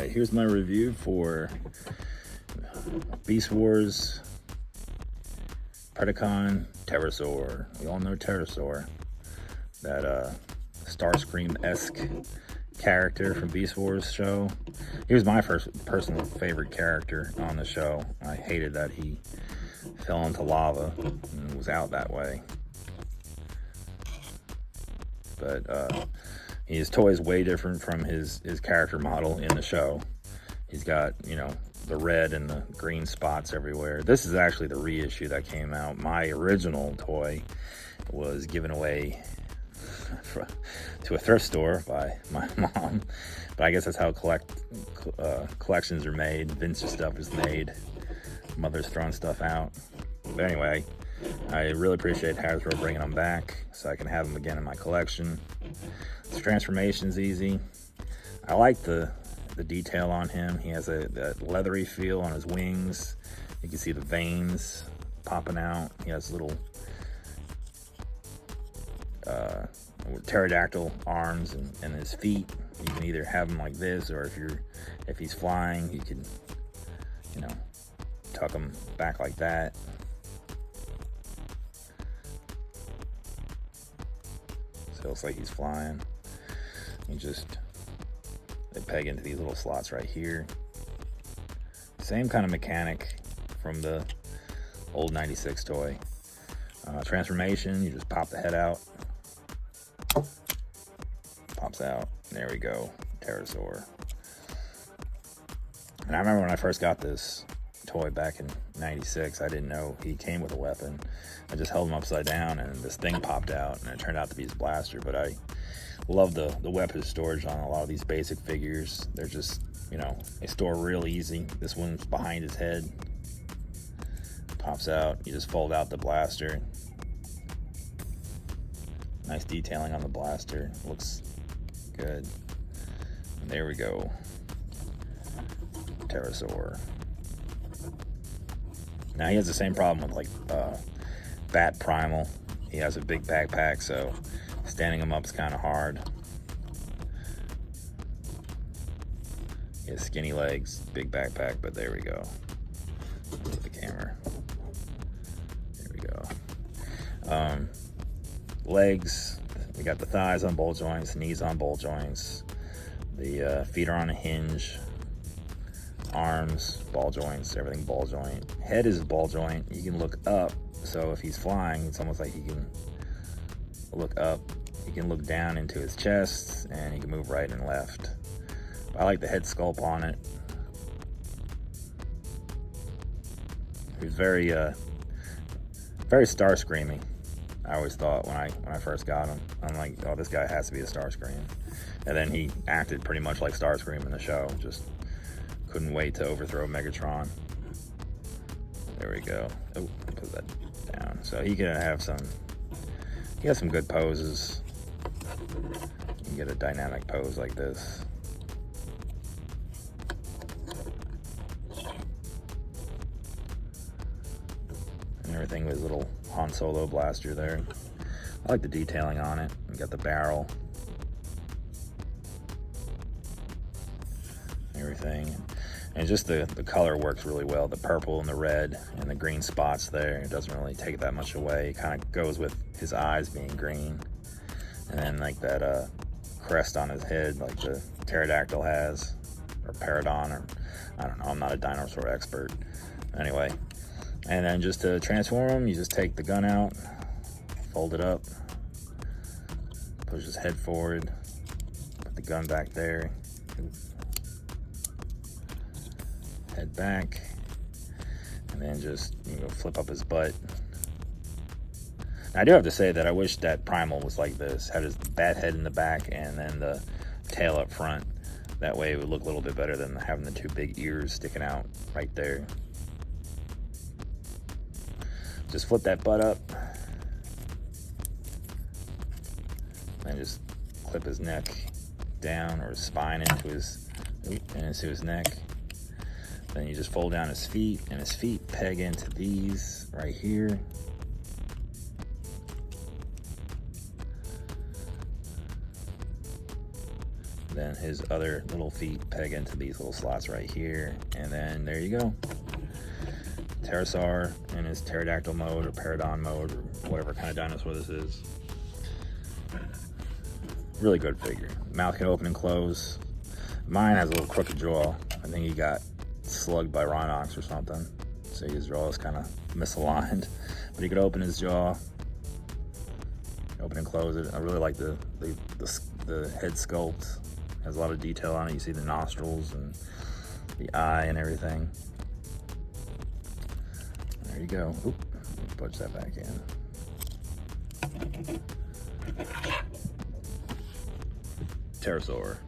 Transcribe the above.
Here's my review for Beast Wars Predacon Terrorsaur. We all know Terrorsaur, that Starscream-esque character from Beast Wars show. He was my first personal favorite character on the show. I hated that he fell into lava and was out that way. But his toy is way different from his character model in the show. He's got, you know, the red and the green spots everywhere. This is actually the reissue that came out. My original toy was given away to a thrift store by my mom. But I guess that's how collections are made. Vintage stuff is made. Mother's throwing stuff out. But anyway, I really appreciate Hasbro bringing them back so I can have them again in my collection. His transformation's easy. I like the detail on him. He has that leathery feel on his wings. You can see the veins popping out. He has little pterodactyl arms and his feet. You can either have him like this, or if he's flying, you can, you know, tuck him back like that. So it looks like he's flying. They peg into these little slots right here. Same kind of mechanic from the old 96 toy. Transformation, you just pop the head out. Pops out. There we go. Terrorsaur. And I remember when I first got this toy back in 96, I didn't know he came with a weapon. I just held him upside down and this thing popped out, and it turned out to be his blaster. But I love the weapon storage on a lot of these basic figures. They're just, you know, they store real easy. This one's behind his head. Pops out. You just fold out the blaster. Nice detailing on the blaster. Looks good. And there we go. Terrorsaur. Now he has the same problem with like Bat Primal. He has a big backpack, so standing him up is kind of hard. He has skinny legs, big backpack, but there we go. With the camera. There we go. Legs, we got the thighs on ball joints, knees on ball joints. The feet are on a hinge. Arms, ball joints, everything ball joint. Head is ball joint. You can look up, so if he's flying, it's almost like he can look up. You can look down into his chest, and you can move right and left. I like the head sculpt on it. He's very Starscreamy. I always thought when I first got him, I'm like, oh, this guy has to be a Starscream. And then he acted pretty much like Starscream in the show. Just couldn't wait to overthrow Megatron. There we go. Oh, put that down. So he can have he has some good poses. You can get a dynamic pose like this. And everything with his little Han Solo blaster there. I like the detailing on it. You got the barrel. Everything. And just the color works really well. The purple and the red and the green spots there. It doesn't really take that much away. It kind of goes with his eyes being green. And then like that crest on his head, like the pterodactyl has, or Paradon, or I don't know. I'm not a dinosaur expert. Anyway, and then just to transform him, you just take the gun out, fold it up, push his head forward, put the gun back there. Head back, and then just, you know, flip up his butt. Now, I do have to say that I wish that Primal was like this, had his bat head in the back and then the tail up front. That way it would look a little bit better than having the two big ears sticking out right there. Just flip that butt up and just clip his neck down, or his spine into his neck. Then you just fold down his feet, and his feet peg into these right here. Then his other little feet peg into these little slots right here. And then there you go. Terrorsaur in his pterodactyl mode or Predacon mode or whatever kind of dinosaur this is. Really good figure. Mouth can open and close. Mine has a little crooked jaw. I think he got slugged by rhinox or something. So his jaw is kind of misaligned. But he could open his jaw, open and close it. I really like the head sculpt. Has a lot of detail on it. You see the nostrils and the eye and everything. There you go. Oop, punch that back in. Terrorsaur.